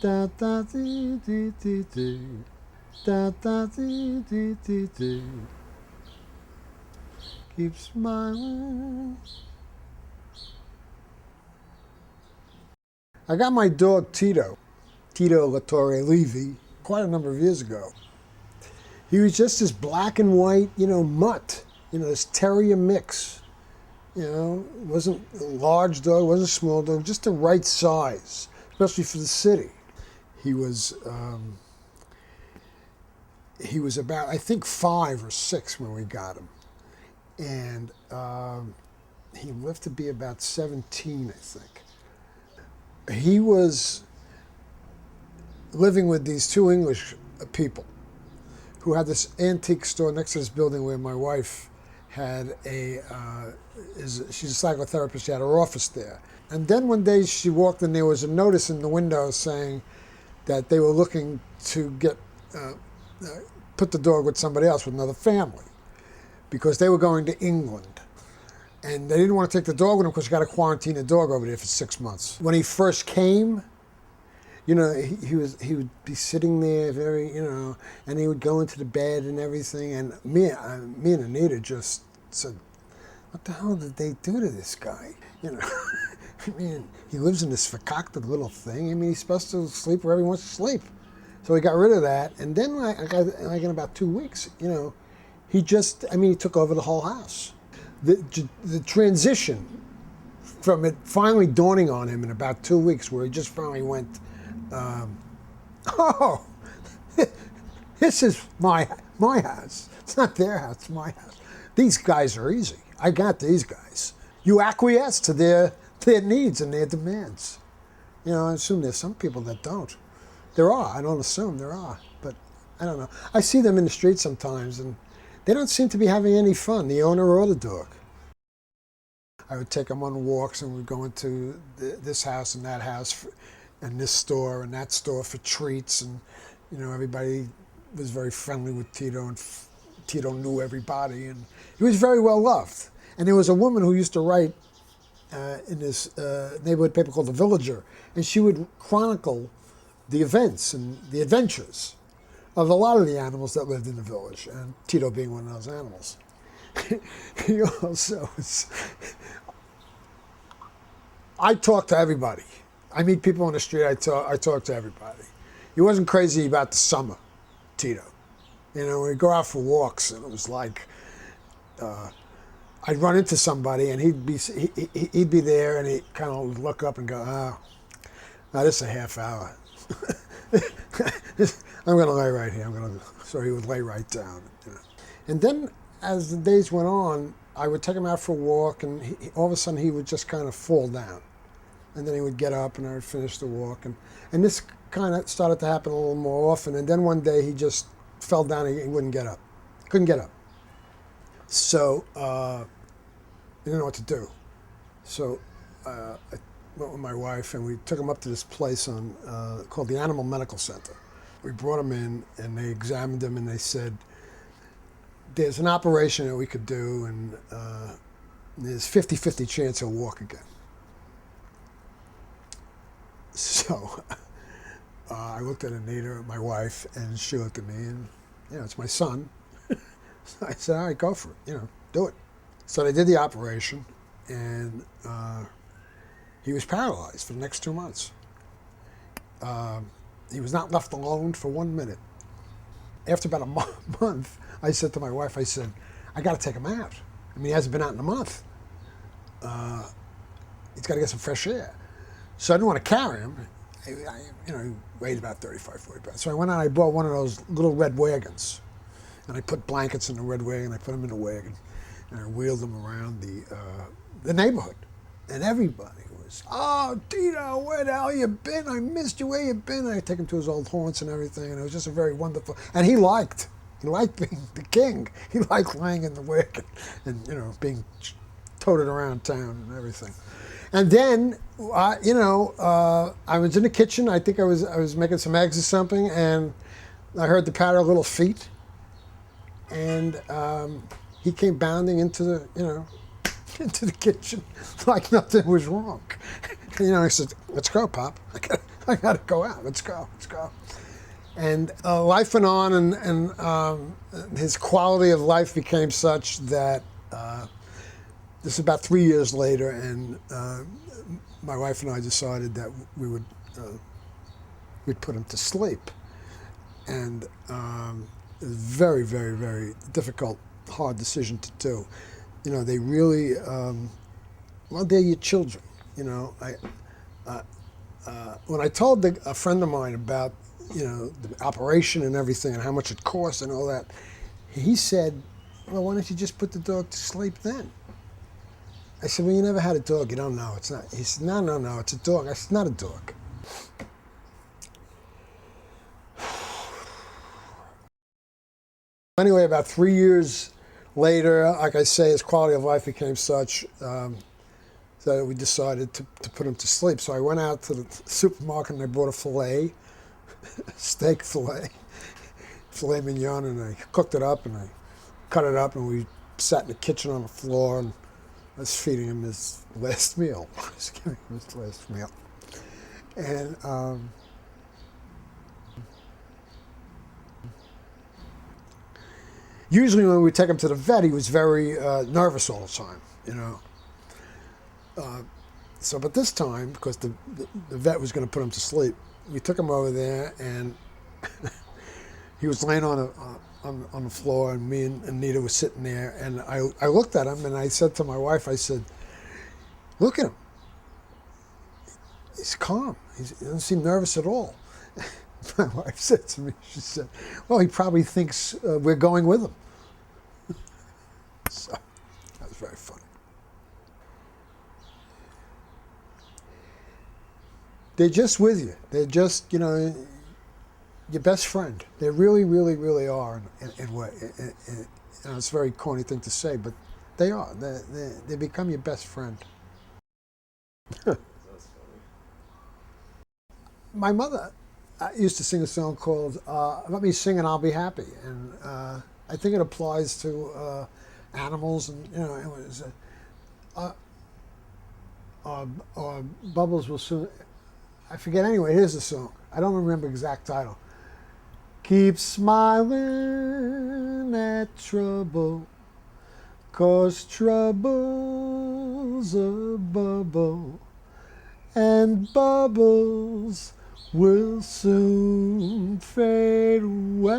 Da da dee dee dee dee. Da da dee dee dee dee. Keep smiling. I got my dog Tito, Tito Latore Levy, quite a number of years ago. He was just this black and white, mutt, this terrier mix. Wasn't a large dog, wasn't a small dog, just the right size, especially for the city. He was about, I think, 5 or 6 when we got him. And he lived to be about 17, I think. He was living with these 2 English people who had this antique store next to this building where my wife had she's a psychotherapist, she had her office there. And then one day she walked in, there was a notice in the window saying that they were looking to put the dog with somebody else, with another family, because they were going to England. And they didn't want to take the dog with them because you got to quarantine the dog over there for 6 months. When he first came, he would be sitting there very, and he would go into the bed and everything. And me and Anita just said, "What the hell did they do to this guy?" I mean, he lives in this concocted little thing. I mean, he's supposed to sleep wherever he wants to sleep. So we got rid of that. And then, like in about 2 weeks, he took over the whole house. The transition from it finally dawning on him in about 2 weeks, where he just finally went, "Oh, this is my house. It's not their house, it's my house. These guys are easy. I got these guys." You acquiesce to their needs and their demands. I assume there's some people that don't. There are. I don't assume there are, but I don't know. I see them in the street sometimes, and they don't seem to be having any fun, the owner or the dog. I would take them on walks, and we'd go into this house and that house, and this store and that store for treats, and everybody was very friendly with Tito, and Tito knew everybody, and he was very well loved. And there was a woman who used to write in this neighborhood paper called The Villager, and she would chronicle the events and the adventures of a lot of the animals that lived in the village, and Tito being one of those animals. He also was... I talk to everybody. I meet people on the street, I talk to everybody. He wasn't crazy about the summer, Tito. We'd go out for walks, and it was like, I'd run into somebody, and he'd be there, and he'd kind of look up and go, "Oh, this is a half hour. I'm going to lay right here. So he would lay right down. And then, as the days went on, I would take him out for a walk, and all of a sudden he would just kind of fall down. And then he would get up, and I would finish the walk. And this kind of started to happen a little more often. And then one day he just fell down, and he wouldn't get up. Couldn't get up. So I didn't know what to do. So I went with my wife, and we took him up to this place called the Animal Medical Center. We brought him in, and they examined him, and they said, "There's an operation that we could do, and there's 50-50 chance he'll walk again." So I looked at Anita, my wife, and she looked at me, and it's my son. So I said, "All right, go for it. Do it." So they did the operation, and he was paralyzed for the next 2 months. He was not left alone for 1 minute. After about a month, I said to my wife, I said, "I got to take him out. I mean, he hasn't been out in a month. He's got to get some fresh air." So I didn't want to carry him. He weighed about 35, 40 pounds. So I went out and I bought one of those little red wagons. And I put blankets in the red wagon, I put him in the wagon, and I wheeled him around the neighborhood. And everybody was, "Oh, Tito, where the hell you been? I missed you, where you been?" And I take him to his old haunts and everything, and it was just a very wonderful, and he liked being the king. He liked lying in the wagon and, being toted around town and everything. And then, I was in the kitchen. I think I was making some eggs or something, and I heard the patter of little feet. And he came bounding into the kitchen like nothing was wrong. I said, "Let's go, Pop. I got to go out. Let's go. Let's go. And life went on, and his quality of life became such that this is about 3 years later, and my wife and I decided that we would we'd put him to sleep. And it was very, very, very difficult, hard decision to do. You know, they really, well, they're your children. You know, when I told a friend of mine about, you know, the operation and everything and how much it cost and all that, he said, well, why don't you just put the dog to sleep then? I said, well, you never had a dog, you don't know. It's not. He said, no, no, no, it's a dog. I said, not a dog. Anyway, about 3 years later, like I say, his quality of life became such that we decided to put him to sleep. So I went out to the supermarket and I bought a filet, steak filet mignon, and I cooked it up and I cut it up, and we sat in the kitchen on the floor, and I was feeding him his last meal. I was giving him his last meal. And usually when we take him to the vet, he was very nervous all the time, you know. But this time, because the vet was going to put him to sleep, we took him over there, and he was laying on the floor, and me and Anita were sitting there, and I looked at him, and I said to my wife, I said, look at him. He's calm. He doesn't seem nervous at all. My wife said to me, she said, well, he probably thinks we're going with him. So that was very funny. They're just with you. They're just, you know, your best friend. They really, really, really are. In way. And it's a very corny thing to say, but they are. They become your best friend. My mother used to sing a song called "Let Me Sing and I'll Be Happy," and I think it applies to animals, and you know, it was Bubbles will soon. I forget anyway. Here's the song. I don't remember the exact title. Keep smiling at trouble, 'cause trouble's a bubble, and bubbles will soon fade away.